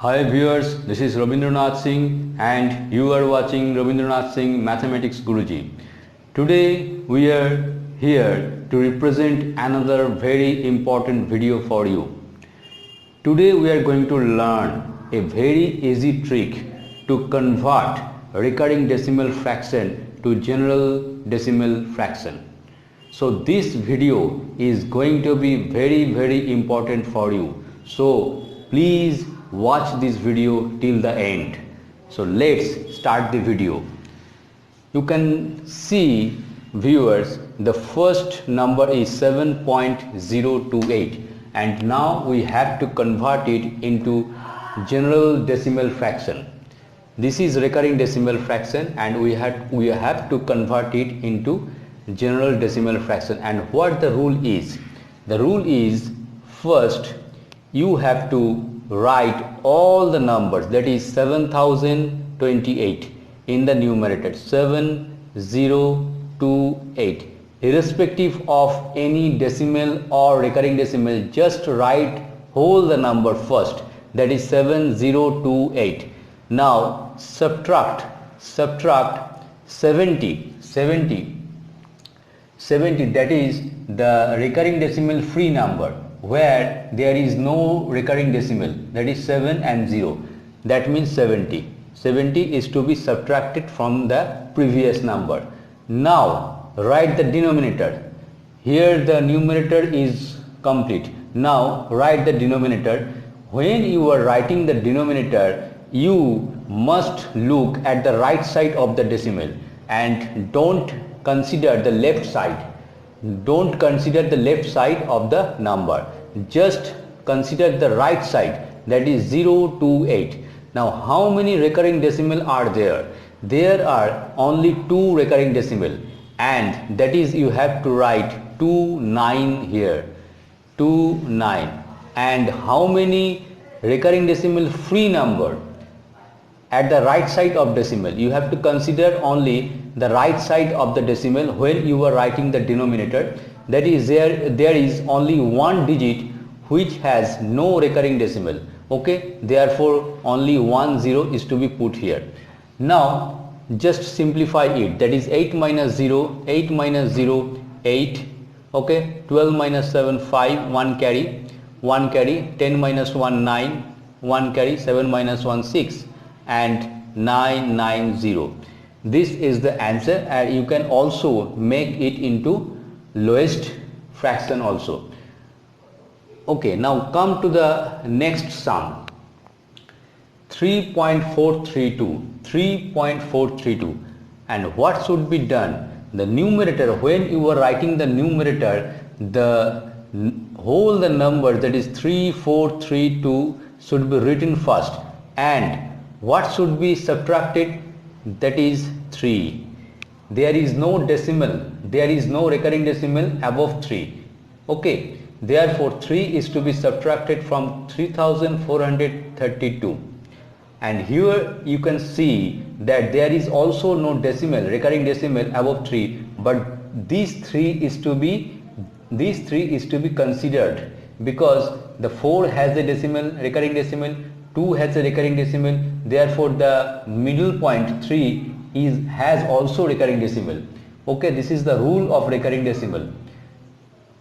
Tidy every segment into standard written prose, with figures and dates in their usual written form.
Hi viewers, this is Rabindranath Singh and you are watching Rabindranath Singh Mathematics Guruji. Today we are here to represent another very important video for you. Today we are going to learn a very easy trick to convert recurring decimal fraction to general decimal fraction. So this video is going to be very important for you. So please watch this video till the end. So let's start the video. You can see viewers, the first number is 7.028 and now we have to convert it into general decimal fraction. This is recurring decimal fraction and we have to convert it into general decimal fraction. And what the rule is? The rule is, first you have to write all the numbers, that is 7028 in the numerator, 7028, irrespective of any decimal or recurring decimal. Just write whole the number first, that is 7028. Now subtract 70, that is the recurring decimal free number, where there is no recurring decimal, that is 7 and 0, that means 70 is to be subtracted from the previous number. Now write the denominator. Here the numerator is complete. Now write the denominator. When you are writing the denominator, you must look at the right side of the decimal and don't consider the left side. Don't consider the left side of the number, just consider the right side, that is 028. Now how many recurring decimal are there? There are only 2 recurring decimal, and that is you have to write 29 here, 29. And how many recurring decimal free number? At the right side of decimal, you have to consider only the right side of the decimal when you are writing the denominator, that is there is only one digit which has no recurring decimal. Okay, therefore only 10 is to be put here. Now just simplify it, that is 8 minus 0, 8 minus 0, 8. Okay, 12 minus 7, 5, 1 carry, 10 minus 1, 9, 1 carry, 7 minus 1, 6, and 990. This is the answer, and you can also make it into lowest fraction also. Okay, now come to the next sum. 3.432, and what should be done? The numerator, when you are writing the numerator, the whole the number, that is 3432, should be written first, and what should be subtracted? That is 3. There is no decimal, there is no recurring decimal above 3. Okay, therefore 3 is to be subtracted from 3432. And here you can see that there is also no decimal, recurring decimal above 3, but these 3 is to be considered, because the 4 has a decimal, recurring decimal, 2 has a recurring decimal, therefore the middle point 3 has also recurring decimal. Okay, this is the rule of recurring decimal.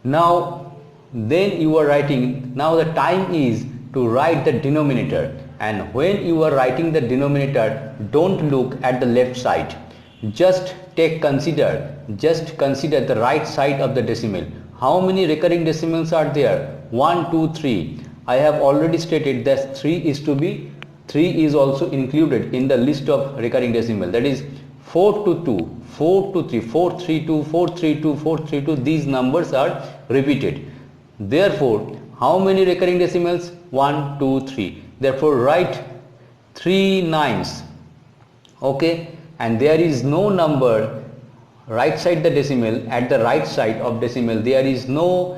Now then you are writing, now the time is to write the denominator, and when you are writing the denominator, don't look at the left side, just consider the right side of the decimal. How many recurring decimals are there? 1, 2, 3. I have already stated that 3 is also included in the list of recurring decimal, that is 4 to 2, 4 to 3, 432, 432, 432, these numbers are repeated. Therefore how many recurring decimals? 1, 2, 3. Therefore write 3 nines. Okay, and there is no number right side the decimal, at the right side of decimal there is no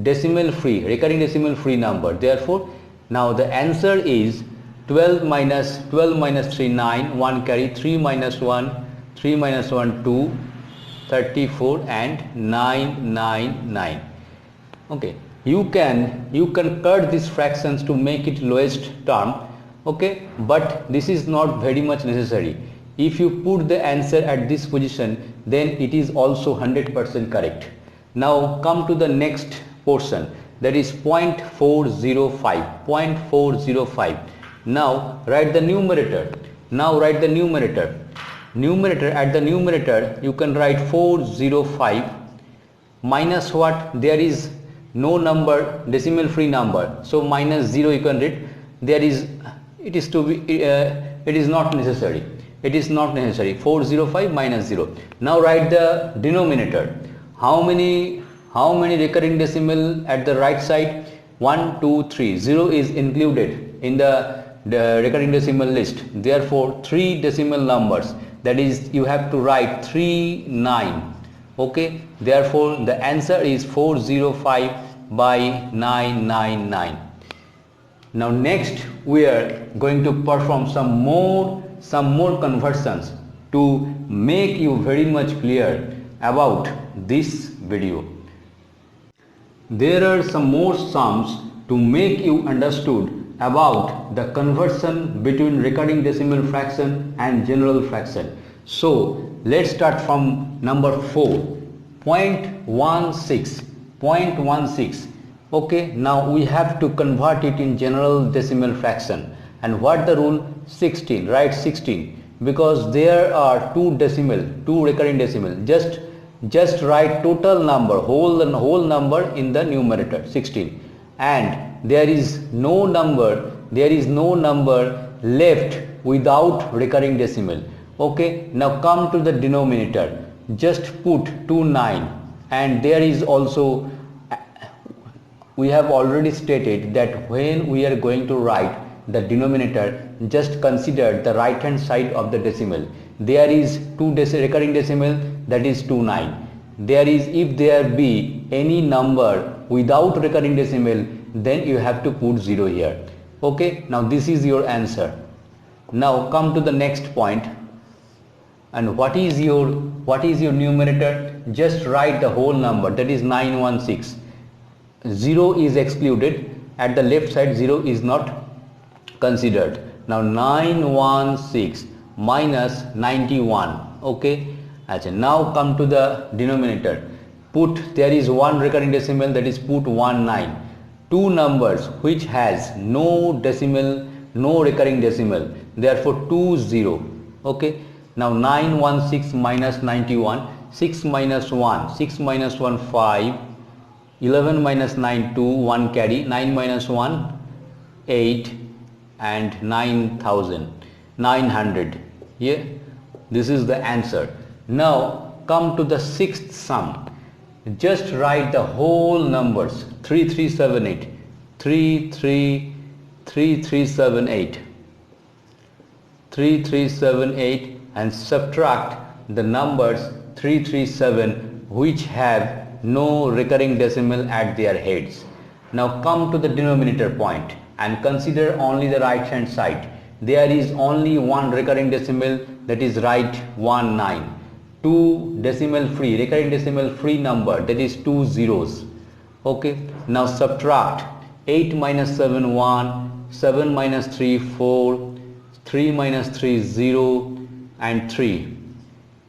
decimal free, recurring decimal free number. Therefore now the answer is 12 minus 3, 9, 1 carry, 3 minus 1, 2, 34, and 999. Okay, you can cut these fractions to make it lowest term, Okay, but this is not very much necessary. If you put the answer at this position, then it is also 100% correct. Now come to the next portion, that is 0.405. 0.405. Now write the numerator. At the numerator you can write 405 minus what? There is no number, decimal free number, so minus 0 you can read. There is, it is not necessary. 405 minus 0. Now write the denominator. How many recurring decimal at the right side? 1, 2, 3. 0 is included in the recurring decimal list. Therefore 3 decimal numbers, that is you have to write 39. Okay, therefore the answer is 405 by 999. Now next we are going to perform some more conversions to make you very much clear about this video. There are some more sums to make you understood about the conversion between recurring decimal fraction and general fraction. So let's start from number 4, 0.16. Okay, now we have to convert it in general decimal fraction. And what the rule? 16, right? 16, because there are two recurring decimal. Just write total number, whole number in the numerator, 16, and there is no number left without recurring decimal. Okay, now come to the denominator. Just put 29, and there is also, we have already stated that when we are going to write the denominator, just consider the right hand side of the decimal. There is two recurring decimal, that is 29. There is, if there be any number without recurring decimal, then you have to put 0 here. Okay, now this is your answer. Now come to the next point. And what is your numerator? Just write the whole number, that is 916. 0 is excluded. At the left side 0 is not considered. Now 916 minus 91. Okay, now come to the denominator. There is one recurring decimal, that is put 19. Two numbers which has no recurring decimal, therefore 20. Okay, now 916 minus 91, 6 minus 1 5, 11 minus 9 2, 1 carry, 9 minus 1 8, and 900. Yeah, this is the answer. Now come to the sixth sum. Just write the whole numbers, 3378, 3378, and subtract the numbers 337 which have no recurring decimal at their heads. Now come to the denominator point and consider only the right hand side. There is only one recurring decimal, that is write 19. Two recurring decimal free number, that is 2 zeros. Okay, now subtract 8 minus 7 1, 7 minus 3 4, 3 minus 3 0, and 3.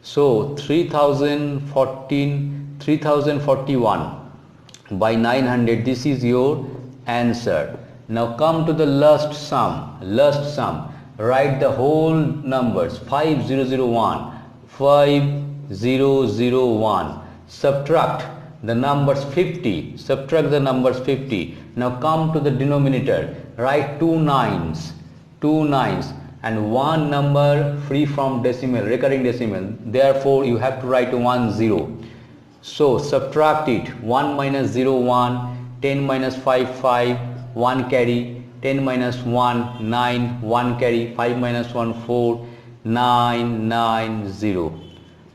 So 3041 by 900. This is your answer. Now come to the last sum. Write the whole numbers, 5001, 5001. Subtract the numbers 50. Now come to the denominator. Write two nines, and one number free from decimal, recurring decimal. Therefore you have to write 10. So subtract it. 1 minus 0 1, 10 minus 5 5, 1 carry, 10 minus 1 9, 1 carry, 5 minus 1 4, 990.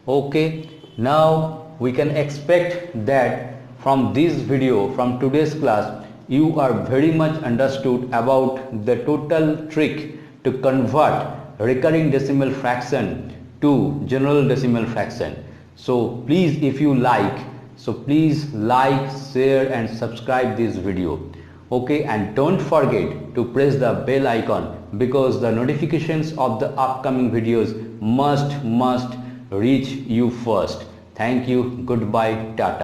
Okay, now we can expect that from this video, from today's class, you are very much understood about the total trick to convert recurring decimal fraction to general decimal fraction. So please, if you like, please like, share and subscribe this video. Okay, and don't forget to press the bell icon because the notifications of the upcoming videos must reach you first. Thank you. Goodbye. Tata.